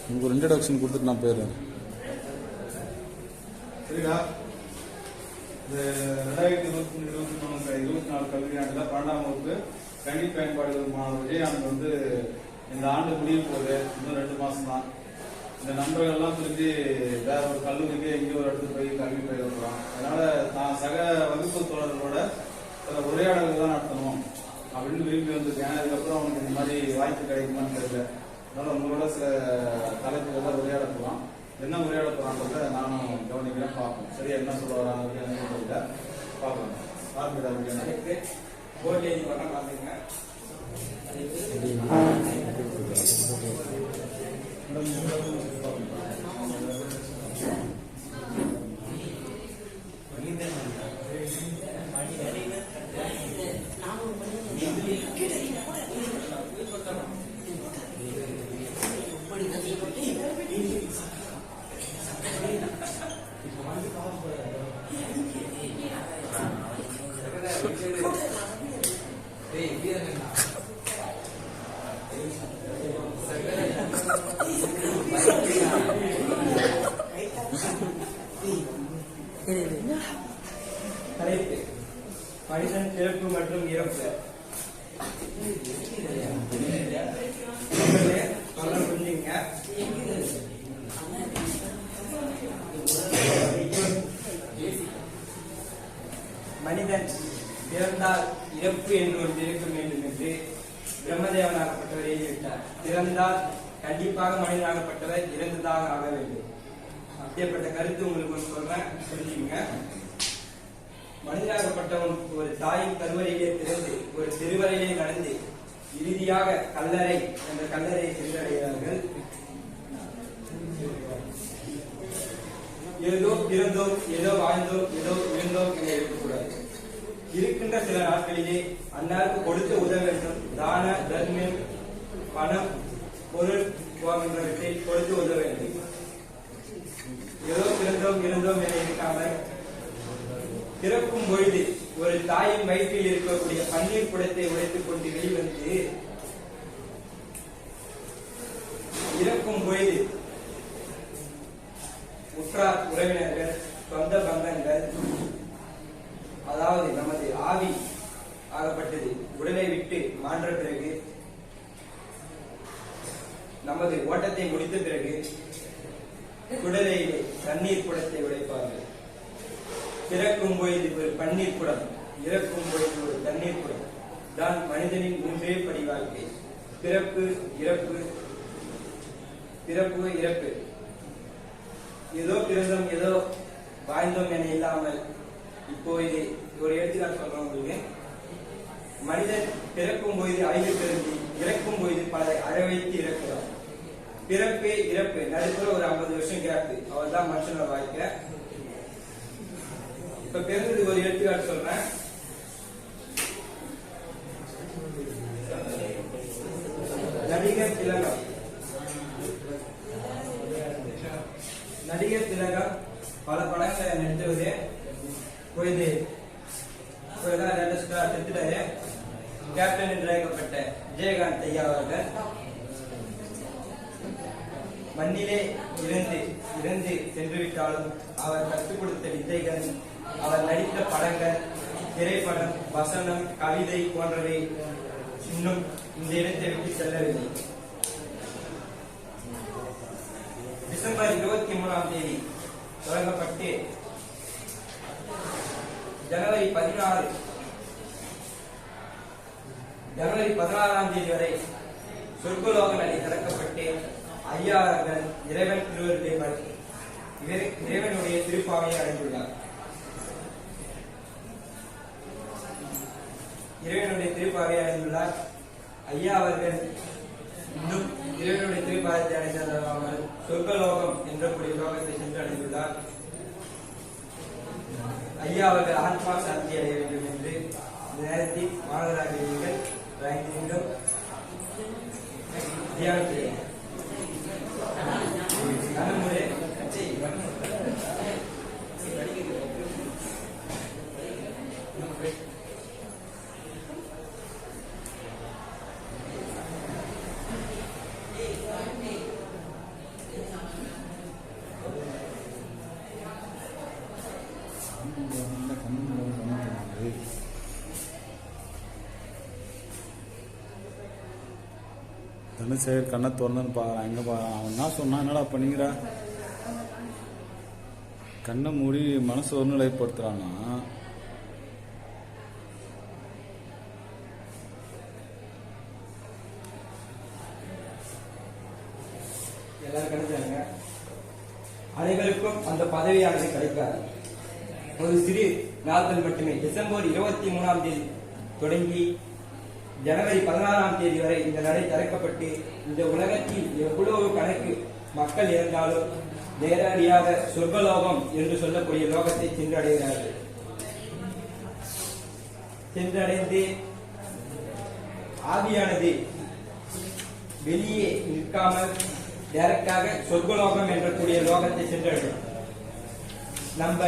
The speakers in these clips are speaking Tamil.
உங்களுக்கு ஒரு இன்ட்ரடக்ஷன் கொடுத்துட்டு நான் போயிடுறேன். சரிடா. இந்த 2023-24 கல்வியாண்டில் 12ஆம் வகுப்பு கணினி பயன்பாடுகள் மாணவர் விஜயானந்த் இந்த ஆண்டு முடிய போகுது. இன்னும் 2 மாசம் தான். இந்த நண்பர்கள்லாம் பிரிஞ்சு வேற ஒரு கல்லூரிக்கு எங்கேயோ ஒரு இடத்துக்கு போய் கல்வி பயிர்றான். அதனால நான் சக வகுப்பு தோழர்களோட சில உரையாடல்கள் தான் நடத்தணும் அப்படின்னு விரும்பி வந்திருக்கேன். அதுக்கப்புறம் அவனுக்கு இந்த மாதிரி வாய்ப்பு கிடைக்குமான்னு தெரியல. அதனால உங்களோட சில தலைப்புகள் உரையாட போகலாம். என்ன உரையாட போறான்றத நானும் கவனிக்கிறேன், பார்ப்போம். சரியா என்ன சொல்ல வராங்க தெரியல, பார்க்கலாம். ஆரம்பிடாது போர்டு எழுதி பக்கம் பார்த்துங்க. தலைப்பு மனிதன் பிறப்பு மற்றும் இறப்பு. புரிஞ்சுங்க. மனிதன் பிறந்தால் இறப்பு என்று ஒரு இருக்க வேண்டும் என்று பிரம்மதேவனாகப்பட்டவர் எழுதிவிட்டார். பிறந்தால் கண்டிப்பாக மனிதனாகப்பட்டவர் இறந்ததாக ஆக வேண்டும். அப்படிப்பட்ட கருத்து உங்களுக்கு ஒன்று சொல்றேன், புரிஞ்சுங்க. மனிதனாகப்பட்டவன் ஒரு தாயின் கருவறையிலே பிறந்து ஒரு திருவறையிலே நடந்து இறுதியாக கல்லறை என்ற கல்லறையை சென்றடைகிறார்கள். ஏதோ பிறந்தோம், ஏதோ வாழ்ந்தோம், ஏதோ விழுந்தோம் என இருக்கக்கூடாது. இருக்கின்ற சில நாட்களிலே அன்னாருக்கு கொடுத்து உதவ வேண்டும். தான தர்மம், பணம், பொருள் போன்றவற்றை கொடுத்து உதவ வேண்டும். ஏதோ பிறந்தோம் இருந்தோம் என இருக்காமல் பிறக்கும் பொழுது ஒரு தாயின் வயிற்றில் இருக்கக்கூடிய பன்னீர் குடத்தை உடைத்துக் கொண்டு வெளிவந்து இறக்கும் பொழுது உற்றார் உறவினர்கள், சொந்த பந்தங்கள், அதாவது நமது ஆவி ஆகப்பட்டது உடலை விட்டு மாற்ற பிறகு நமது ஓட்டத்தை முடித்த பிறகு குடலையிலே தண்ணீர் குடத்தை உடைப்பார்கள். பிறக்கும் பொழுது ஒரு பன்னீர் குடம், இறக்கும் பொழுது ஒரு தண்ணீர் குடம் தான் மனிதனின் 3 படி வாழ்க்கை. பிறப்பு, இறப்பு, பிறப்பு, இறப்பு. ஏதோ பிறந்தோம், ஏதோ வாழ்ந்தோம் என இல்லாமல் இப்போது ஒரு எடுத்துக்காட்டு சொல்றோம் உங்களுக்கு. மனிதன் பிறக்கும் பொழுது அழிவு பிறந்து இறக்கும் பொழுது பல அழவைத்து இறக்கிறார். பிறப்பு, இறப்பு நடுப்புற ஒரு 50 வருஷம் கேப்பு. அவர் தான் மனுஷனோட வாழ்க்கை. இப்ப பிறந்தது ஒரு எடுத்துக்காட்டு சொல்றேன். நடிகர் திலகம். நடிகர் திலகம் பல படங்களை நடித்தது. பொழுது செத்துட்டாரு. கேப்டன் என்று அழைக்கப்பட்ட விஜயகாந்த் ஐயா அவர்கள் மண்ணிலே இறந்து சென்றுவிட்டாலும் அவர் கற்றுக் கொடுத்த வித்தைகள், அவர் நடித்த படங்கள், திரைப்படம், வசனம், கவிதை போன்றவை இன்னும் இந்த இடத்தை விட்டு செல்லவில்லை. டிசம்பர் 23ஆம் தேதி தொடங்கப்பட்டு ஜனவரி 16ஆம் தேதி வரை சொர்க்கலோக நடை திறக்கப்பட்டு ஐயா அவர்கள் இறைவனுடைய திருப்பாவையை அடைந்துள்ளார். ஐயா அவர்கள் இன்னும் இறைவனுடைய திருப்பாதத்தை அடைந்ததால் சொர்க்கலோகம் என்ற கூடிய லோகத்தை சென்று அடைந்துள்ளார். ஐயா அவர்கள் ஆத்மா சாந்தி அடைய வேண்டும் என்று இந்த நேரத்தில் மாணவராக நீங்கள் மீண்டும் தியானம் என்ன சரி கண்ணை திறந்துன்னு பார்க்குறான். எங்கே பார்க்குறான்? அவன் என்ன சொன்னான்? என்னடா பண்ணிக்கிறா? கண்ணை மூடி மனசு ஒருநிலைப்படுத்துறான்னா எல்லாரும் கிடைச்சாங்க. அனைவருக்கும் அந்த பதவியானது கிடைக்காது. ஒரு சிறு நாட்கள் மட்டுமே. டிசம்பர் 23ஆம் தேதி தொடங்கி ஜனவரி 16ஆம் தேதி வரை இந்த நடை திறக்கப்பட்டு இந்த உலகத்தில் எவ்வளவு கணக்கு மக்கள் இருந்தாலும் நேரடியாக சொர்க்கலோகம் என்று சொல்லக்கூடிய லோகத்தை சென்றடைகிறார்கள். சென்றடைந்து ஆவியானது வெளியே நிற்காமல் டைரக்டாக சொர்க்கலோகம் என்ற கூடிய லோகத்தை சென்றடையும். நம்ம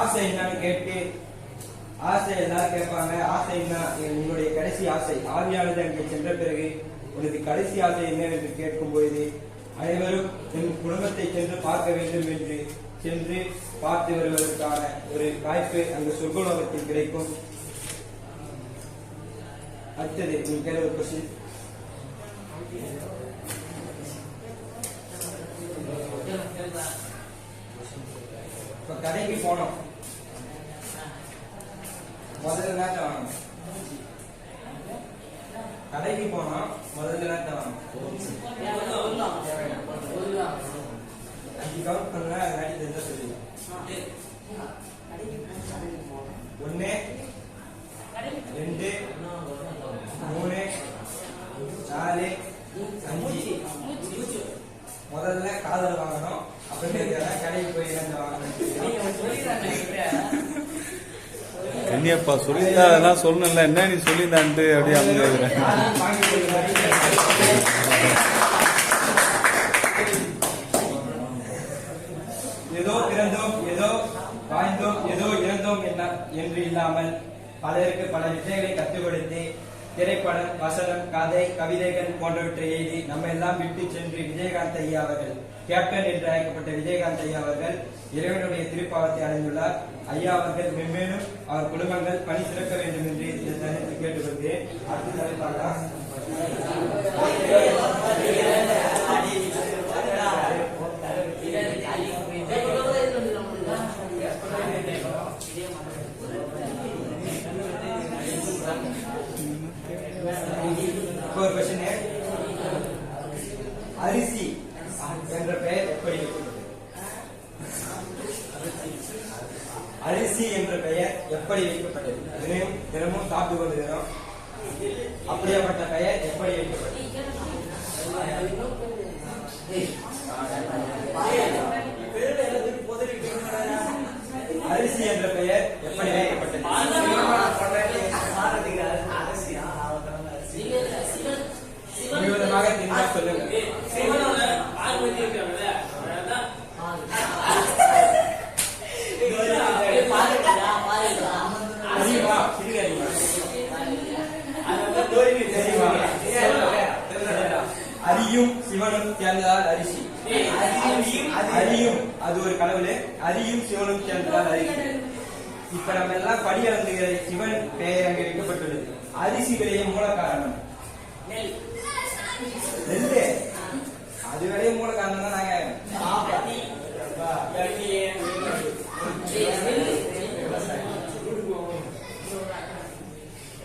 ஆசை என்னன்னு கேட்டு ஆசை எல்லாரும் கேட்பாங்க. ஆசை என்ன? உன்னுடைய கடைசி ஆசை. ஆவியானது அங்கே சென்ற பிறகு உனது கடைசி ஆசை என்னவென்று கேட்கும் பொழுது அனைவரும் என் குடும்பத்தை சென்று பார்க்க வேண்டும் என்று சென்று பார்த்து வருவதற்கான ஒரு வாய்ப்பு அந்த சொர்க்கலோகத்தில் கிடைக்கும். அடுத்தது நீங்க ஒரு கொஸ்டின். இப்ப கடைக்கு போனோம், முதல்ல நேரத்தை வாங்கணும். கடைக்கு போனா முதல்ல நேரத்தை வாங்கணும். 5 கவுண்ட் பண்ணா நாட்டி தெரிஞ்சா சொல்லுங்க. 1 2 3 4 5. முதல்ல காதல் வாங்கணும். அப்புறம் கடைக்கு போய் என்ன வாங்கணும். கண்ணியப்பா சொல்லியிருந்தா அதெல்லாம் சொல்லணும்ல. என்ன நீ சொல்லியிருந்தான்ட்டு அப்படியே அமைக்கிறேன். ஏதோ பிறந்தோம், ஏதோ வாழ்ந்தோம், ஏதோ இறந்தோம் என்று இல்லாமல் பலருக்கு பல விஷயங்களை கற்றுக் கொடுத்து திரைப்படம், வசனம், கதை, கவிதைகள் போன்றவற்றை எழுதி நம்ம எல்லாம் விட்டு சென்று விஜயகாந்த் ஐயா அவர்கள், கேப்டன் என்று அழைக்கப்பட்ட விஜயகாந்த் ஐயா அவர்கள் இறைவனுடைய திருப்பாவத்தை அடைந்துள்ளார். ஐயா அவர்கள் மென்மேலும் அவர் குடும்பங்கள் பணி சிறக்க வேண்டும் என்று இந்த தருணத்தில் கேட்டுக்கொள்கிறேன். அடுத்த தலைப்பாக ஒரு கொஸ்டின். அரிசி என்ற பெயர் எப்படி வைக்கப்பட்டது? அரிசி என்ற பெயர் எப்படி வைக்கப்பட்டது? தினமும் சாப்பிட்டு கொண்டிருக்கிறோம். அப்படியாப்பட்ட பெயர் எப்படி வைக்கப்பட்டது? அரிசி என்ற பெயர் எப்படி வைக்கப்பட்டது? முழுவதுமாக தின்னா சொல்லுங்க. அரியும் சிவனும் சேர்ந்ததால் அரிசி. அரியும் அது ஒரு கடவுள். அரியும் சிவனும் சேர்ந்ததால் அரிசி. இப்ப நம்ம எல்லாம் படி அளந்துகிற சிவன் பெயர் அங்கே வைக்கப்பட்டுள்ளது. அரிசி விளைய மூல காரணம் நெல்லு. அது விளைய மூல காரணம் தான் நாங்க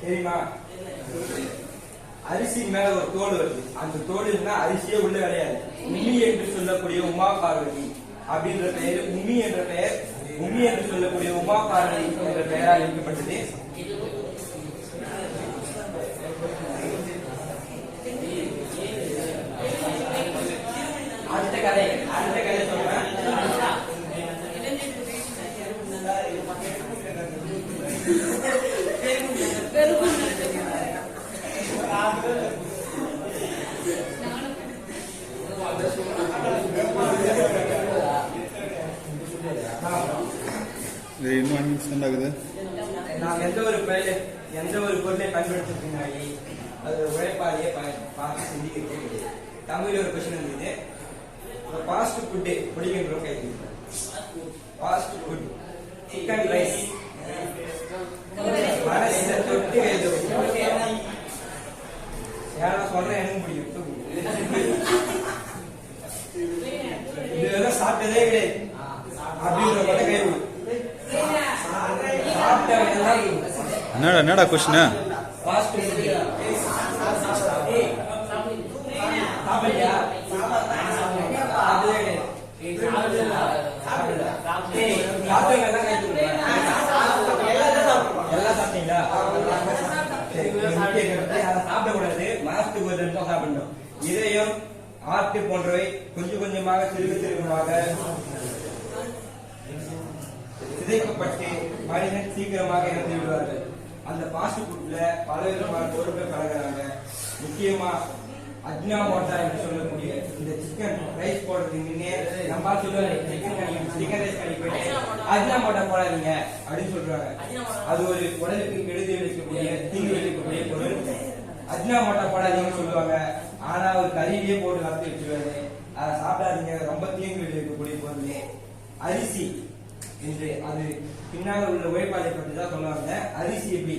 தெரியுமா? அரிசி மேல ஒரு தோடு வருது. அந்த தோடு இருந்தா அரிசியே உள்ள விளையாது. உம்மி என்று சொல்லக்கூடிய உமா பார்வதி அப்படின்ற பெயர் உம்மி என்ற பெயர் உம்மி என்று சொல்லக்கூடிய உமா பார்வதி என்ற பெயரால் வைக்கப்பட்டது. அடுத்த கதை சொல்றேன். நாம் எந்த ஒரு பொருளை பயன்படுத்த பின்னாடி அது உழைப்பாளியே பார்த்து சிந்திக்க. தமிழ் ஒரு கொஸ்டின் இருந்தது. ஃபாஸ்ட் ஃபுட் பிடிக்கின்றோம் கை. ஃபாஸ்ட் ஃபுட் சிக்கன் ரைஸ் தொட்டு யாரும் சொல்றேன் எனக்கு பிடிக்கும். சாப்பிட்டதே கிடையாது அப்படின்ற கூட கை விடு. சாப்பிட்டவங்க எல்லாம் என்னடா கொஸ்டின்? ஃபாஸ்ட் ஃபுட் சாப்பிடலையா? சாப்பிட்டதே கிடையாது. சாப்பிட்டவங்க எல்லாம் கை தூக்குங்க. எல்லாம் சாப்பிட்டீங்களா? சரி, முக்கிய கருத்து, அதை சாப்பிடக்கூடாது. மாசத்துக்கு ஒரு தடவை தான் சாப்பிடணும். இதயம், ஆட்டு போன்றவை கொஞ்சம் கொஞ்சமாக சிறுகமாக சிதைக்கப்பட்டு மனிதன் சீக்கிரமாக இறந்து விடுவார்கள். அந்த ஃபாஸ்ட் ஃபுட்ல பல விதமான பொருட்கள் கலக்கிறாங்க. முக்கியமா அஜ்னாமோட்டா என்று சொல்லக்கூடிய இந்த சிக்கன் ரைஸ் போடுறதுக்கு முன்னே நம்ம சொல்லுவாங்க சிக்கன் ரைஸ் கடைக்கு போயிட்டு அஜ்னாமோட்டா போடாதீங்க அப்படின்னு சொல்றாங்க. அது ஒரு உடலுக்கு கெடுதி விளைவிக்கக்கூடிய தீங்கு விளைவிக்கக்கூடிய பொருள். அஜ்னாமோட்டா போடாதீங்கன்னு சொல்லுவாங்க. ஆனா ஒரு கறியிலேயே போட்டு வளர்த்து வச்சிருவாரு. அதை சாப்பிடாதீங்க, ரொம்ப தீங்கு விளைவிக்கக்கூடிய பொருள். அரிசி என்று அது பின்னால் உள்ள உழைப்பாளை பற்றி தான் சொல்லுவாங்க. அரிசி எப்படி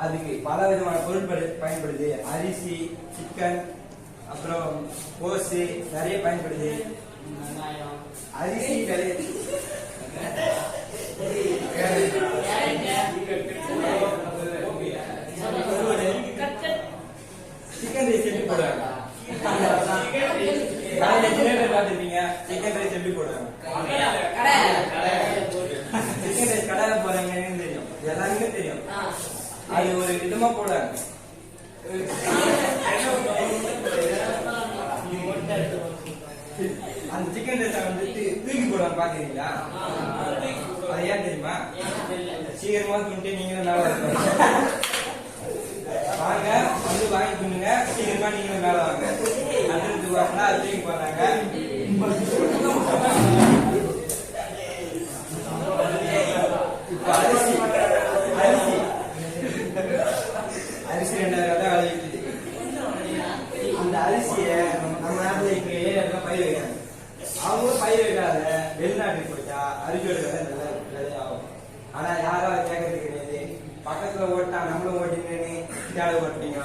அதுக்கு பல விதமான பொருட்கள் பயன்படுது. அரிசி, சிக்கன், அப்புறம் கோசு நிறைய பயன்படுது. அரிசி சிக்கன் ரைஸ் எப்படி போடுறாங்க? பார்த்துருப்பீங்க. சிக்கன் ரைஸ் எப்படி போடுறாங்க? சிக்கன் ரைஸ் கடையில போறாங்கன்னு தெரியும், எல்லாருமே தெரியும். அது ஒரு விதமா போடுறாங்க. அந்த சிக்கன் ரைஸை வந்துட்டு தூக்கி போடுவாங்க, பாக்குறீங்களா? அது ஏன் தெரியுமா? சீக்கிரமா துண்டு நீங்களும் மேல வாங்க, வந்து வாங்கி துண்ணுங்க, சீக்கிரமா நீங்களும் மேல வாங்க. அடுத்து வாங்கினா அது தூக்கி போடுறாங்க. இப்ப அரிசி அரிசி அரிசி 2000 தான் விளைவிக்குது. அந்த அரிசியை நம்ம நாட்டுல இப்ப ஏரியா பயிர் வைக்கிறாங்க. அவங்களும் பயிர் வைக்காத வெளிநாட்டுக்கு போயிட்டா அரிசியோட விலை நல்லா விலையாகும். ஆனா யாரும் அதை கேட்கறது கிடையாது. பக்கத்துல ஓட்டா நம்மளும் ஓட்டினு தேவை ஓட்டுறீங்க,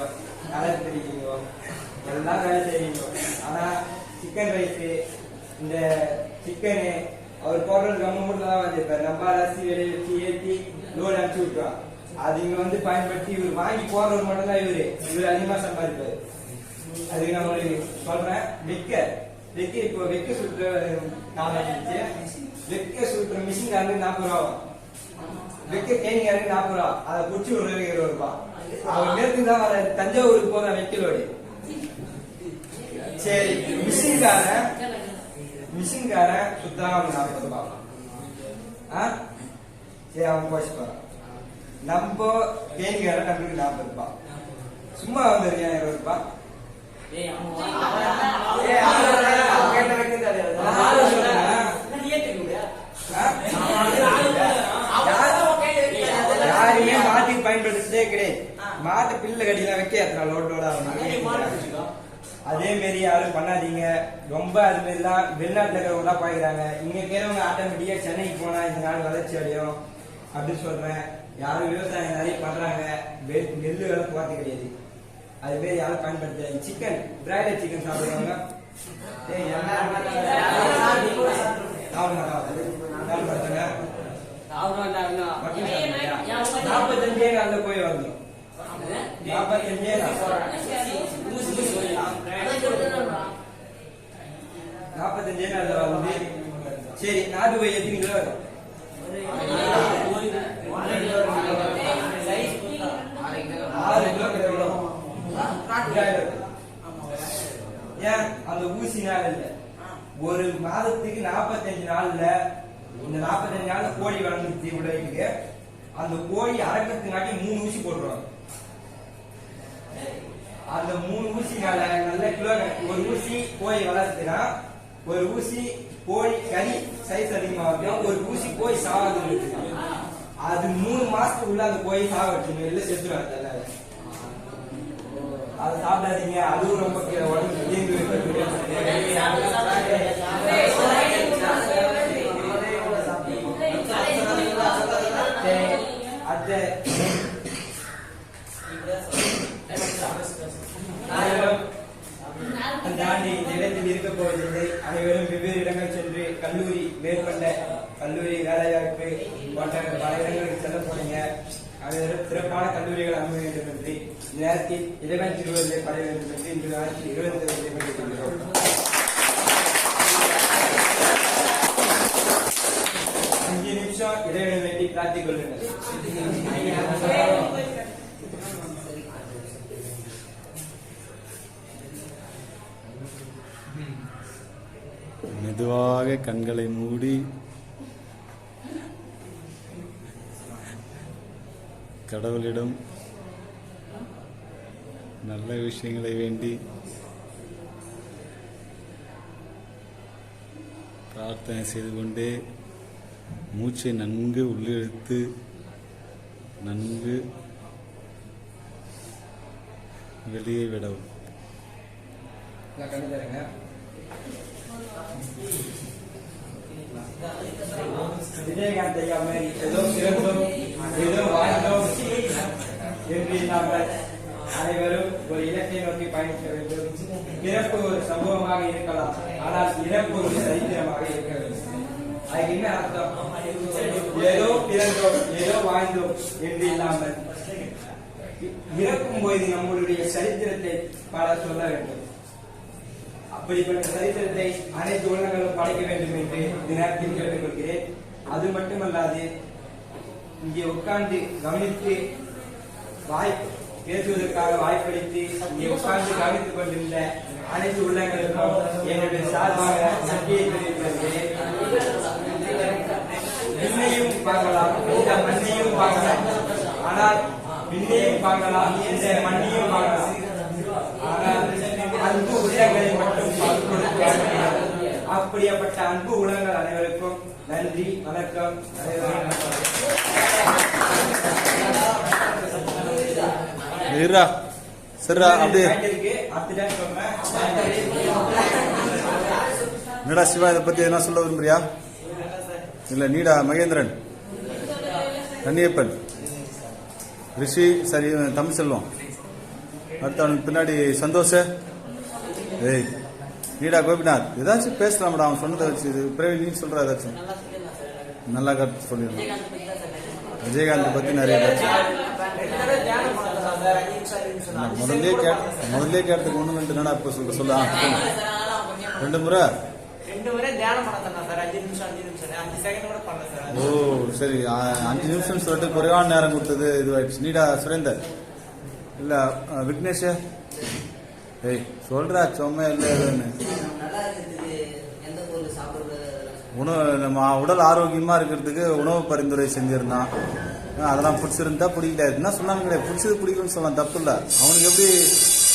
கலர் தெரிவிங்க, எல்லாம் வேலை செய்வீங்க. ஆனா சிக்கன் ரைஸ் இந்த சிக்கனு அவர் போடுறது நம்ம ஊர்ல தான் வந்திருப்பாரு. நம்ம அரிசி விலையை வச்சு ஏற்றி லோடு அனுப்பிச்சு விட்டுருவான். அது இங்க வந்து பயன்படுத்தி இவர் வாங்கி போடுறது மட்டும் தான் இவரு அதிகமா சம்பாதிப்பாரு. அதுக்கு நான் ஒரு சொல்றேன். வெக்க இப்போ வெக்க சுற்ற காலம் வெக்க சுற்ற மிஷின் காரங்க 40 ரூபா, வெக்க கேணிக்காரங்க 40 ரூபா, அதை புடிச்சு ஒரு 20 ரூபாய். அவர் நேரத்துக்கு தான் வர தஞ்சாவூருக்கு போற வெக்கலோடு. சரி, மிஷின்காரன் சுத்தம் 40 ரூபாய். சரி, அவன் போச்சு போறான். நம்ம தேனிக்காரன் நம்மளுக்கு 40 ரூபாய். சும்மா வந்துருக்கேன் 20 ரூபாய். யாருமே மாட்டுக்கு பயன்படுத்ததே கிடையாது. மாட்டு பிள்ளை கட்டிலாம் வைக்க லோடோட அதே மாரி யாரும் பண்ணாதீங்க. ரொம்ப அது மாதிரிலாம் வெளிநாட்டுல இருக்கிறவங்க தான் பாக்குறாங்க. இங்க இருக்கிறவங்க ஆட்டோமேட்டிக்கா சென்னைக்கு போனா இந்த நாடு வளர்ச்சி அடையும் அப்படின்னு சொல்றேன். யாரும் விவசாயம் நிறைய பண்றாங்க, நெல்லு வேலை போறது கிடையாது. அது மாரி யாரும் பயன்படுத்த. சிக்கன் பிராய்லர் சிக்கன் சாப்பிடுவாங்க. 45 நாள்ல போய் வந்துடும். 45 நாள்ல வந்து சரி. நாட்டு போய் எத்தனை கிலோ வரும்? 6 கிலோ வரும். ஏன்? அந்த ஊசினால இல்ல. ஒரு மாதத்துக்கு 45 நாள்ல இந்த 45 நாள்ல கோழி வளர்ந்துச்சு விளையாட்டுக்கு. அந்த கோழி அடக்கத்துக்காட்டி 3 ஊசி போட்டுருவாங்க. அந்த 3 ஊசினால நல்ல கிலோ. ஒரு ஊசி கோழி வளர்த்துனா ஒரு ஊசி கோழி கறி சைஸ் அதிகமாக, ஒரு ஊசி கோழி சாவாது. அது 3 மாசத்துக்குள்ள அந்த கோழி சாவடிச்சு இல்ல செத்துருவாங்க. அதை சாப்பிடாதீங்க. அதுவும் ரொம்ப உடம்பு தீங்கு வைக்கக்கூடிய. தாண்டி இடத்தில் இருக்கப் போவதில்லை. அனைவரும் வெவ்வேறு இடங்கள் சென்று கல்லூரி மேற்கொண்ட கல்லூரி வேலைவாய்ப்பு போன்ற பல இடங்களுக்கு செல்ல போறீங்க. அனைவரும் சிறப்பான கல்லூரிகள் அமைய வேண்டும் என்று நேரத்தில் இறைவன் திருவருளை படைய வேண்டும் என்று இன்று நாளில் 20 கொள்கிறோம். 5 நிமிஷம் இறைவனை வேண்டி பிரார்த்திக் கொள்ளுங்கள். மெதுவாக கண்களை மூடி கடவுளிடம் நல்ல விஷயங்களை வேண்டி பிரார்த்தனை செய்து கொண்டே மூச்சை நன்கு உள்ளிழுத்து நன்கு வெளியே விடவும். விஜயகாந்த் ஐயா மாதிரி ஏதோ சிறந்தோம் ஏதோ வாழ்ந்தோம் என்று இல்லாமல் அனைவரும் ஒரு இலக்கை நோக்கி பயணிக்க வேண்டும். பிறப்பு ஒரு சம்பவமாக இருக்கலாம், ஆனால் இறப்பு ஒரு சரித்திரமாக இருக்க வேண்டும். அதுக்கு என்ன அர்த்தம்? ஏதோ பிறந்தோம் ஏதோ வாழ்ந்தோம் என்று இல்லாமல் இறக்கும் போது நம்மளுடைய சரித்திரத்தை பல சொல்ல வேண்டும். அப்படிப்பட்ட சரித்திரத்தை அனைத்து உலகங்களும் படைக்க வேண்டும் என்று இந்த நேரத்தில் கேட்டுக்கொள்கிறேன். அது மட்டுமல்லாது இங்கே உட்கார்ந்து கவனித்து பேசுவதற்காக வாய்ப்பளித்து இங்கே உட்கார்ந்து கவனித்துக் கொண்டிருந்த அனைத்து உள்ளங்களுக்கும் என்னுடைய சார்பாக நன்றியை தெரிவிக்கிறேன். விண்ணையும் பார்க்கலாம், இந்த மண்ணையும் பார்க்கலாம், ஆனால் விண்ணையும் பார்க்கலாம், இந்த மண்ணையும் பார்க்கலாம், ஆனால் அன்பு உள்ளங்களை மட்டும் அப்படிப்பட்ட அன்பு உலகங்கள் அனைவருக்கும் நன்றி, வணக்கம். என்னடா சிவா, இதை பத்தி என்ன சொல்ல விரும்புறியா? இல்ல நீடா மகேந்திரன், கன்னியப்பன், ரிஷி, சரி தமிழ் செல்வம், அடுத்து அவனுக்கு பின்னாடி சந்தோஷ, ஏய் நீடா கோபிநாத், ஏதாச்சும் பேசலாம்டா. அவன் சொன்னதை வச்சு பிரவீன் நீ சொல்ற ஏதாச்சும் நல்லா கருத்து சொல்லிடணும். விஜயகாந்த் பத்தி நிறைய முதல்ல கேட்டதுக்கு ஒண்ணு ரெண்டு என்னடா இப்ப சொல்ல 2 முறை ஓ சரி 5 நிமிஷம் சொல்லிட்டு குறைவான நேரம் கொடுத்தது இதுவாயிடுச்சு. நீடா சுரேந்தர், இல்ல விக்னேஷ், ஏய் சொல்றா சும்மா இல்லன்னு. உணவு நம்ம உடல் ஆரோக்கியமா இருக்கிறதுக்கு உணவு பரிந்துரை செஞ்சிருந்தான். அதெல்லாம் பிடிச்சிருந்தா பிடிக்கல என்ன சொன்னாங்க கிடையாது. பிடிச்சது பிடிக்கும்னு சொல்லலாம், தப்பு இல்லை. அவனுக்கு எப்படி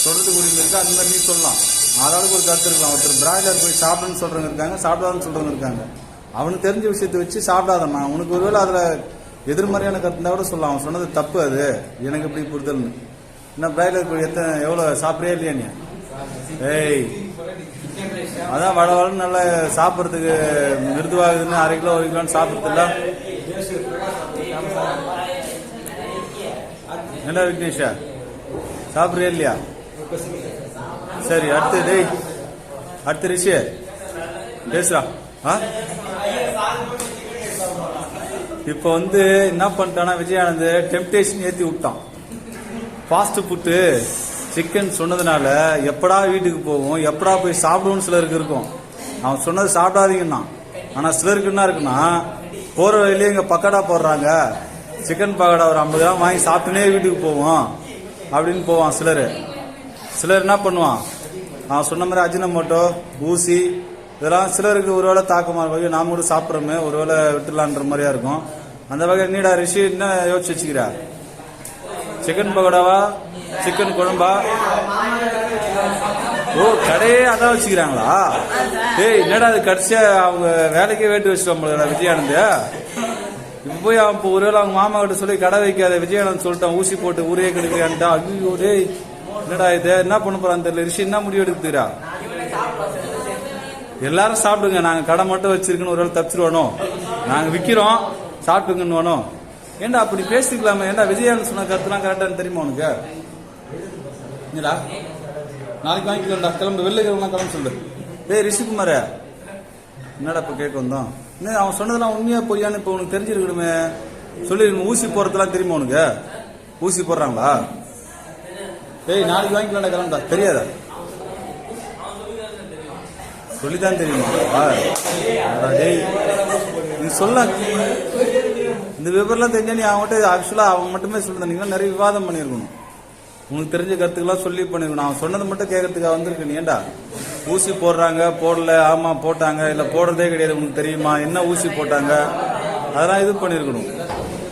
சொல்றது குடிங்க இருக்கா அந்த மாதிரி நீ சொல்லலாம். ஆளாளுக்கு ஒரு கருத்து இருக்கலாம். ஒருத்தர் பிராய்லர் போய் சாப்பிடுன்னு சொல்றவங்க இருக்காங்க, சாப்பிடாதுன்னு சொல்றவங்க இருக்காங்க. அவனுக்கு தெரிஞ்ச விஷயத்தை வச்சு சாப்பிடாதம்மா. உனக்கு ஒருவேளை அதுல எதிர்மறையான கருத்து இருந்தா கூட சொல்லலாம். அவன் சொன்னது தப்பு, அது எனக்கு எப்படி புரிதல்னு. என்ன பிராய்லர் போய் எவ்வளவு சாப்பிடவே இல்லையா நீ? ஏய் அதான் வட வளன்னு நல்லா சாப்பிட்றதுக்கு மிருதுவாகுதுன்னு 1/2 கிலோ 1 கிலோன்னு சாப்பிட்றதில்ல. என்ன விக்னேஷா சாப்பிட்றியா இல்லையா? சரி அடுத்து ரிஷி பேசுறா. இப்ப என்ன பண்ணிட்டானா விஜயானந்த் டெம்டேஷன் ஏத்தி விட்டான். ஃபாஸ்ட் ஃபுட்டு சிக்கன் சொன்னதுனால எப்படா வீட்டுக்கு போவோம், எப்படா போய் சாப்பிடுவோம்னு சிலருக்கு இருக்கும். அவன் சொன்னது சாப்பிடாதீங்கன்னா. ஆனா சிலருக்கு என்ன இருக்குன்னா, போற வழியிலே இங்க பக்கடா போடுறாங்க, சிக்கன் பக்கடா ஒரு 50 கிராம் வாங்கி சாப்பிட்டுனே வீட்டுக்கு போவோம் அப்படின்னு போவான். சிலர் என்ன பண்ணுவான், அவன் சொன்ன மாதிரி அஜினமோட்டோ, ஊசி இதெல்லாம் சிலருக்கு ஒருவேளை தாக்கமா இருக்கும். நாம கூட சாப்பிட்றோமே, ஒருவேளை விட்டுலான்ற மாதிரியா இருக்கும். அந்த வகை நீடா ரிஷி என்ன யோசிச்சு வச்சுக்கிறா? சிக்கன் பகோடாவா, சிக்கன் குழம்பா? ஓ கடையே அதான் வச்சுக்கிறாங்களா? ஏய் என்னடா அது கடைசியா அவங்க வேலைக்கே வேட்டு வச்சுட்டோம் விஜயானந்த். இப்ப போய் அவன் ஒருவேளை அவங்க மாமா கிட்ட சொல்லி கடை வைக்காத விஜயானந்த் சொல்லிட்டான், ஊசி போட்டு ஊரே கெடுக்கிறான்ட்டான். ஐயோ டேய் என்னடா இது என்ன பண்ண போறான்னு தெரியல. ரிஷி என்ன முடிவு எடுத்துக்கிறா? எல்லாரும் சாப்பிடுங்க, நாங்க கடை மட்டும் வச்சிருக்கணும், ஒருவேளை தப்பிச்சிருவானோ, நாங்க விக்கிறோம் சாப்பிட்டுங்கன்னு வேணும். ஏண்டா அப்படி பேசிக்கலாமே? ஏண்டா விஜயானந்த் சொன்ன கருத்துலாம் கரெக்டானு தெரியுமா உனக்கு? இல்லடா நாளைக்கு வாங்கிக்கலாம்டா, கிளம்பு, வெளில கிளம்பு சொல்லு. டேய் ரிஷிகுமார, என்னடா இப்ப கேட்க வந்தோம்? என்ன அவன் சொன்னதெல்லாம் உண்மையா பொய்யான்னு இப்ப உனக்கு தெரிஞ்சிருக்கணுமே. சொல்லி ஊசி போறதெல்லாம் தெரியுமா உனக்கு? ஊசி போடுறாங்களா? டேய் நாளைக்கு வாங்கிக்கலாம் கிளம்பா. தெரியாதா? சொல்லித்தான் தெரியுமா? டேய் நீ சொல்ல, இந்த விவரம்லாம் தெரிஞ்சா நீ அவன்கிட்ட ஆக்சுவலா அவன் மட்டுமே சொல்லிருந்தா, நீங்க நிறைய விவாதம் பண்ணிருக்கணும். உனக்கு தெரிஞ்ச கருத்துக்கெல்லாம் சொல்லி பண்ணிருக்கணும். அவன் சொன்னதை மட்டும் கேட்கறதுக்காக வந்திருக்கு. நீ ஏண்டா ஊசி போடுறாங்க போடல, ஆமா போட்டாங்க இல்ல போடுறதே கிடையாது உனக்கு தெரியுமா, என்ன ஊசி போட்டாங்க, அதெல்லாம் இது பண்ணிருக்கணும்.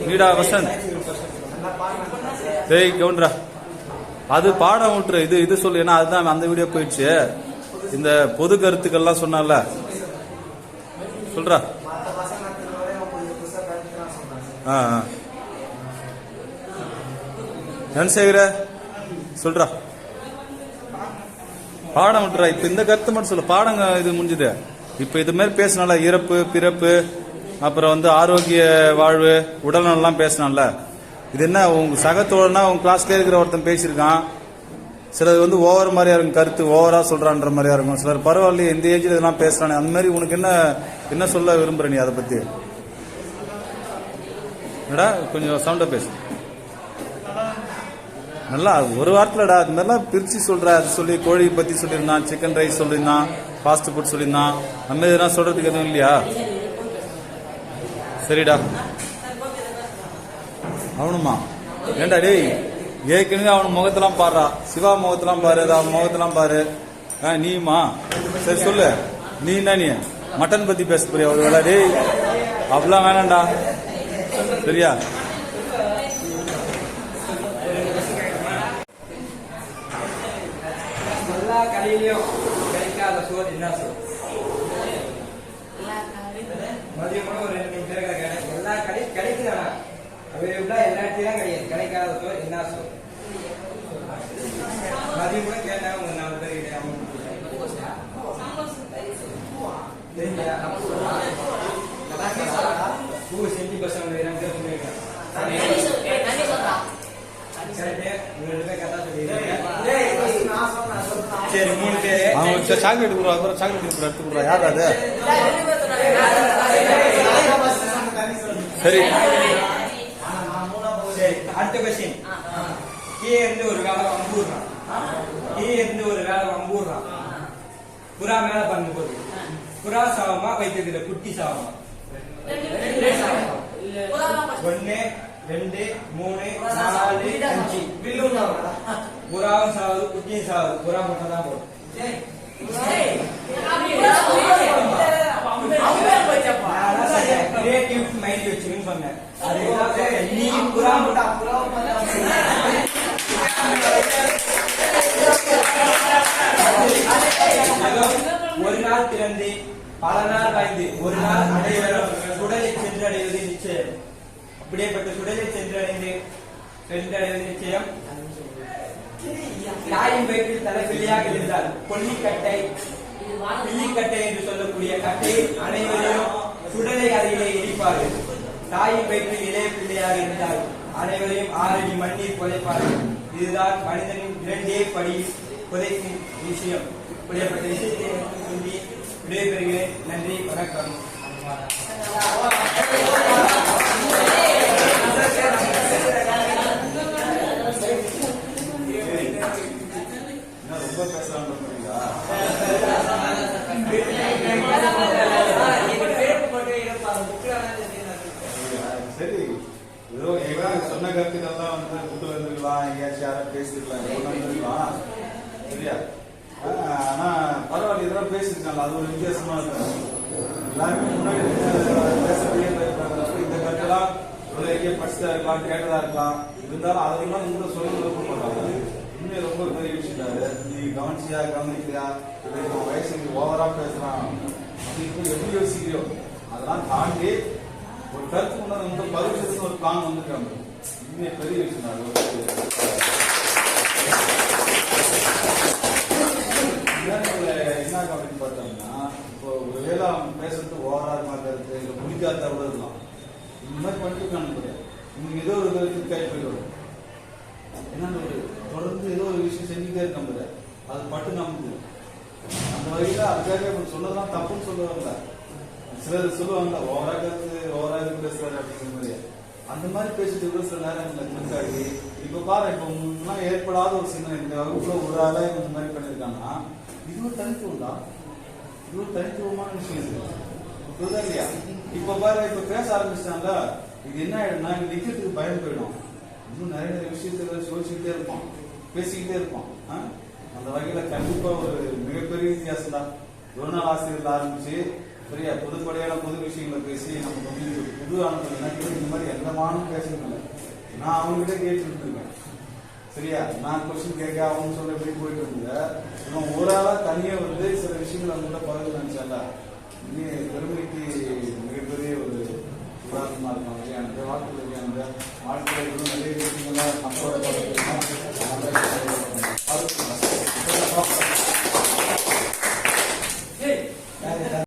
நீடா வசந்த், டேய் கவுண்டரா, அது பாடம் விட்டுரு. இது சொல்லு, ஏன்னா அதுதான் அந்த வீடியோ போயிடுச்சு. இந்த பொது கருத்துக்கள்லாம் சொன்னால சொல்றா. தனசேகர சொல்றா, பாடம் விட்டுறா. இப்ப இந்த கருத்து மட்டும் சொல்லு. பாடம் இது முடிஞ்சது. இப்ப இது மாதிரி பேசினால இறப்பு பிறப்பு, அப்புறம் ஆரோக்கிய வாழ்வு, உடல்நலம் பேசினால, இது என்ன உங்க சகத்தோழனா உங்க கிளாஸ்ல இருக்கிற ஒருத்தன் பேசியிருக்கான். சிலது ஓவர் மாதிரியா இருக்கும், கருத்து ஓவரா சொல்றான்ற மாதிரியா இருக்கும். சிலர் பரவாயில்லையே இந்த ஏஜ்ல இதெல்லாம் பேசுறானே, அந்த மாதிரி உனக்கு என்ன சொல்ல விரும்புற நீ அதை பத்தி? கொஞ்சம் சவுண்டா பேசு. நல்லா ஒரு வாரத்துலடா அது மாதிரிலாம் பிரிச்சு சொல்ற. அது சொல்லி கோழி பத்தி சொல்லியிருந்தான், சிக்கன் ரைஸ் சொல்லியிருந்தான், ஃபாஸ்ட் ஃபுட் சொல்லியிருந்தான். அந்த மாதிரி இதெல்லாம் சொல்றதுக்கு எதுவும் இல்லையா? சரிடா. அவனுமா ஏண்டா டேய், ஏற்கனவே அவன் முகத்தெல்லாம் பாடுறா. சிவா முகத்தெல்லாம் பாரு, அவன் முகத்தெல்லாம் பாரு. நீமா சரி சொல்லு. நீ என்ன நீ மட்டன் பத்தி பேச போறியா? ஒரு வேலை டேய் அப்படிலாம் வேணாண்டா, சரியா? எல்லா கடையிலயும் கிடைக்காத சோறு என்ன சோறு? மதியம் கூட ஒரு 2 பேர் கிடையாது. எல்லா கடையும் கிடைக்குதானா? அவைலபிளா எல்லா இடத்துலயும் கிடையாது. கிடைக்காத சோறு என்ன சோறு? மதியம் கூட கேட்டாங்க ஒரு 4 பேர் கிடையாது. பூ செஞ்சு பசங்க 2 பேர் சொல்லியிருக்காங்க. சரி 3 பேரு. அவன் சாக்லேட் கொடுறா, அப்புறம் சாக்லேட் எடுத்து கொடுறா. யார் அது? சரி அடுத்த கொஸ்டின். கீழே இருந்து ஒரு வேலை வம்பூர்றான். புறா மேல பண்ணு போகுது. புறா சாவமா வைத்திருக்கிற குட்டி சாவமா? 1 2 3 4 5. புறாவும் சாவுது, குட்டியும் சாவுது. புறா மட்டும் தான் போடும். கிரியேட்டிவ் மைண்ட் வச்சுன்னு சொன்னேன். நீ புறா ஒரு நாள் பிறந்து பல நாள் வாய்ந்து ஒரு நாள் அடைவரும் சுடலை சென்றடைவது நிச்சயம். அப்படியேப்பட்ட சுடலை சென்றடைவது நிச்சயம். தாயின் வயிற்றில் தலைப்பிள்ளையாக இருந்தால் பிள்ளிக்கட்டை என்று சொல்லக்கூடிய கட்டை அனைவரையும் சுடலை அறையிலே எரிப்பார்கள். தாயின் வயிற்றில் இளைய பிள்ளையாக இருந்தால் அனைவரையும் 6 அடி மண்ணீர் புதைப்பார்கள். இதுதான் மனிதனின் 2 படி புதைக்கும் விஷயம். இப்படிப்பட்ட விஷயத்தை சொல்லி விடைபெறுகிறேன். நன்றி, வணக்கம். ரொம்ப பேசலாம். சரி, ஏதோ சொன்ன கருத்துக்கள்லாம் புக்கில் இருந்துக்கலாம், எங்கேயாச்சும் யாரும் பேசிருக்கலாம், சரியா? ஆனா பரவாயில்ல, இதெல்லாம் பேசிருக்காங்க. அது ஒரு வித்தியாசமா இருக்கும். எல்லாருமே முன்னாடி பேசக்கூடிய இந்த கருத்தெல்லாம் ஒரு எங்கேயும் படிச்சதா இருக்கலாம், கேட்டதா இருக்கலாம். இருந்தாலும் அதெல்லாம் இந்த சொல்ல விருப்பப்படுறாங்க. இன்னும் ரொம்ப பெரிய விஷயம். நீ கவனிச்சியா கவனிக்கலையா, வயசுக்கு ஓவரா பேசுறான் அப்படின்னு எப்படி யோசிக்கிறோம். அதெல்லாம் தாண்டி ஒரு கருத்து கொண்டு பதிவு ஒரு பிளான் வந்துருக்காங்க. இன்னும் பெரிய விஷயம். என்ன அப்படின்னு பார்த்தோம்னா, இப்போ ஒரு வேலை அவன் பேசுறது ஓவரா மாத்திரத்து இல்லை பிடிக்காத கூட இருக்கலாம். இந்த மாதிரி பண்ணிட்டு காணப்படுது. இன்னைக்கு ஏதோ ஒரு விதத்துக்கு கை போயிடும். என்ன தொடர்ந்து ஏதோ ஒரு விஷயம் செஞ்சுட்டே இருக்க முடியாது. அது மட்டும் நமக்கு அந்த வகையில அதுக்காக இப்ப சொன்னதெல்லாம் தப்புன்னு சொல்ல வரல. சிலர் சொல்லுவாங்க ஓவரா கருத்து ஓவரா இருக்கு பேசுறாரு அப்படிங்கிற மாதிரி. அந்த மாதிரி பேசிட்டு கூட சில நேரங்கள்ல இருக்காது. இப்ப பாரு, இப்ப முன்னாடி ஏற்படாத ஒரு சின்ன இந்த வகுப்புல ஒரு ஆளா இந்த மாதிரி பண்ணிருக்காங்கன்னா இது ஒரு தனித்துவம் தான். இது ஒரு தனித்துவமான விஷயம் புரியுதா இல்லையா? இப்ப பாரு, இப்ப பேச ஆரம்பிச்சிட்டாங்க, இது என்ன ஆயிடும்னா நிக்கிறதுக்கு பயம் போயிடும். இன்னும் நிறைய நிறைய விஷயத்துல யோசிச்சுக்கிட்டே இருப்பான், பேசிக்கிட்டே இருப்பான். அந்த வகையில கண்டிப்பா ஒரு மிகப்பெரிய வித்தியாசம் தான். ஒரு நாள் ஆசிரியர்கள் ஆரம்பிச்சு சரியா பொதுப்படையான பொது விஷயங்களை பேசி நமக்கு வந்து புது ஆனந்தம். எனக்கு இந்த மாதிரி எந்த மானும் பேசணும். நான் அவங்ககிட்ட கேட்டுட்டு இருக்கேன் சரியா. நான் கொஸ்டின் கேட்க அவங்க சொல்ற எப்படி போயிட்டு இருந்தேன். இவன் ஒரு ஆளா தனியா வந்து சில விஷயங்களை அவங்ககிட்ட பகிர்ந்து நினைச்சால பெருமைக்கு மிகப்பெரிய ஒரு உதாரணமா இருக்கும். விஜயானந்த வாழ்க்கையில் விஜயானந்த வாழ்க்கையில நிறைய விஷயங்கள்லாம் மக்களோட